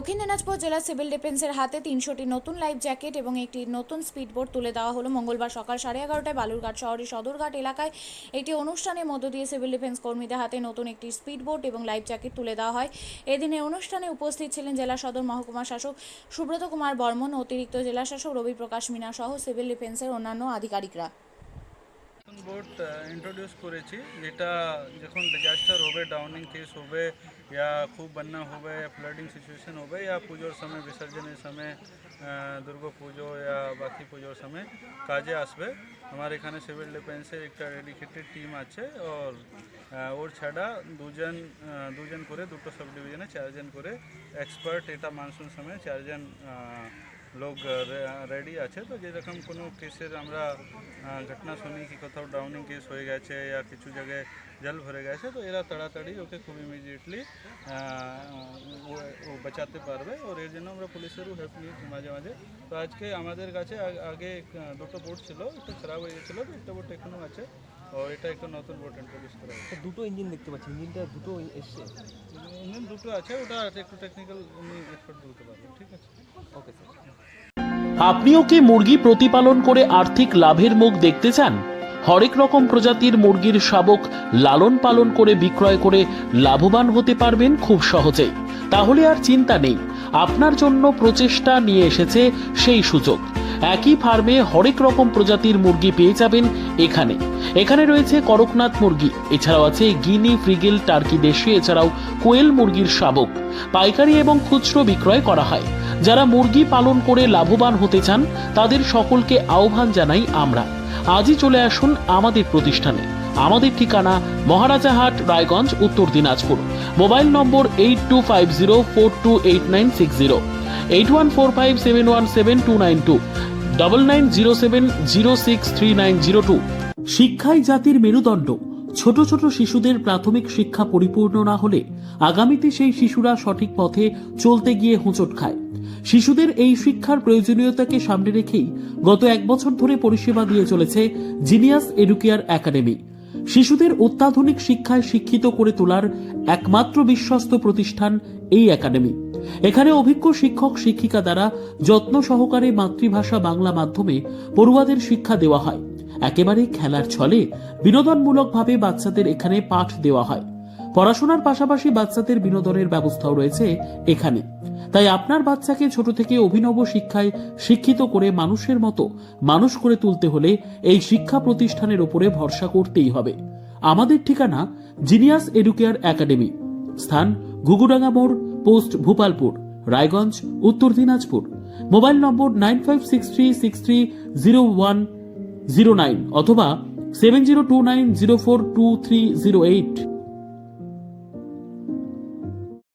দক্ষিণ দিনাজপুর জেলা সিভিল ডিফেন্সের হাতে ৩০০টি নতুন লাইফ জ্যাকেট এবং একটি নতুন স্পিডবোট তুলে দেওয়া হলো মঙ্গলবার সকাল 11:30টায় বালুরঘাট শহরের সদরঘাট এলাকায় একটি অনুষ্ঠানের মধ্য দিয়ে সিভিল ডিফেন্স কর্মীদের হাতে নতুন একটি স্পিডবোট এবং লাইফ জ্যাকেট তুলে দেওয়া হয়। এদিনের অনুষ্ঠানে উপস্থিত ছিলেন জেলা সদর মহকুমা শাসক সুব্রত কুমার বর্মন, অতিরিক্ত জেলা শাসক রবি প্রকাশ মিনা সহ সিভিল ডিফেন্সের অন্যান্য আধিকারিকরা। বোট ইন্ট্রোডিউস করেছি, যেটা যখন ডিজাস্টার হবে, ডাউনিং কেস হবে, या खूब बन्ना হবে, ফ্লাডিং সিচুয়েশন হবে, या পুজোর সময় বিসর্জনের সময় দুর্গা পুজো या বাকি পুজোর সময় কাজে আসবে। আমার এখানে সিভিল ডিফেন্সের একটা ডেডিকেটেড টিম আছে, ওর ছাড়া দুজন করে দুটো সাব ডিভিশনে 4 জন করে এক্সপার্ট এটা মানসুন সময় 4 জন লোক রেডি আছে। তো যেরকম কোনো কেসের আমরা ঘটনা শুনি কি কোথাও ডাউনিং কেস হয়ে গেছে या কিছু জায়গায় জল ভরে গেছে, তো এরা তাড়াতাড়ি ওকে খুব ইমিডিয়েটলি ও বাঁচাতে পারবে। ওর এর জন্য আমরা পুলিশেরও হেল্প নিই মাঝে মাঝে। তো আজকে আমাদের কাছে আগে দুটো বোট ছিল, একটা খারাপ হয়ে গেছিলো, তো একটা বোট এখনও আছে, और এটা একটা নতুন বোট ইন্ট্রোডিউস করা হয়েছে। দুটো ইঞ্জিন দেখতে পাচ্ছি, ইঞ্জিনটা দুটো এসছে, ইঞ্জিন দুটো আছে, ওটা একটু টেকনিক্যাল উনি এক্সপার্ট বলতে পারবেন। ঠিক আছে, ওকে স্যার। আপনিও কি মুরগি প্রতিপালন করে আর্থিক লাভের মুখ দেখতে চান? হরেক রকম প্রজাতির মুরগির শাবক লালন পালন করে বিক্রয় করে লাভবান হতে পারবেন খুব সহজেই। তাহলে আর চিন্তা নেই, আপনার জন্য প্রচেষ্টা নিয়ে এসেছে সেই সুযোগ। একই ফার্মে হরেক রকম প্রজাতির মুরগি পেয়ে যাবেন এখানে রয়েছে করকনাথ মুরগি, এছাড়াও আছে গিনি, ফ্রিগেল, টার্কি দেশি, এছাড়াও কোয়েল মুরগির শাবক পাইকারি এবং খুচরো বিক্রয় করা হয়। যারা মুরগি পালন করে লাভবান হতে চান তাদের সকলকে আহ্বান জানাই আমরা। আজই চলে আসুন আমাদের প্রতিষ্ঠানে। আমাদের ঠিকানা মহারাজাহাট, রায়গঞ্জ, উত্তর দিনাজপুর। মোবাইল নম্বর 8250428960, 8145717292, 9907063902। শিক্ষাই জাতির মেরুদণ্ড। ছোট ছোট শিশুদের প্রাথমিক শিক্ষা পরিপূর্ণ না হলে আগামীতে সেই শিশুরা সঠিক পথে চলতে গিয়ে হোঁচট খায়। শিশুদের এই শিক্ষার প্রয়োজনীয়তাকে সামনে রেখেই গত 1 বছর ধরে পরিষেবা দিয়ে চলেছে জিনিয়াস এডুকেয়ার একাডেমি। শিশুদের অত্যাধুনিক শিক্ষায় শিক্ষিত করে তোলার একমাত্র বিশ্বস্ত প্রতিষ্ঠান এই একাডেমি। এখানে অভিজ্ঞ শিক্ষক শিক্ষিকা দ্বারা যত্ন সহকারে মাতৃভাষা বাংলা মাধ্যমে পড়ুয়াদের শিক্ষা দেওয়া হয়। একেবারে খেলার ছলে বিনোদনমূলকভাবে বাচ্চাদের এখানে পাঠ দেওয়া হয়। পড়াশোনার পাশাপাশি বাচ্চাদের বিনোদনের ব্যবস্থাও রয়েছে এখানে। তাই আপনার বাচ্চাকে ছোট থেকে অভিনব শিক্ষায় শিক্ষিত করে মানুষের মতো মানুষ করে তুলতে হলে এই শিক্ষা প্রতিষ্ঠানের উপরে ভরসা করতেই হবে। আমাদের ঠিকানা জিনিয়াস এডুকেয়ার একাডেমি, স্থান ঘুঘুডাঙ্গা মোড়, পোস্ট ভূপালপুর, রায়গঞ্জ, উত্তর দিনাজপুর। মোবাইল নম্বর 9563630109 অথবা 7029042308।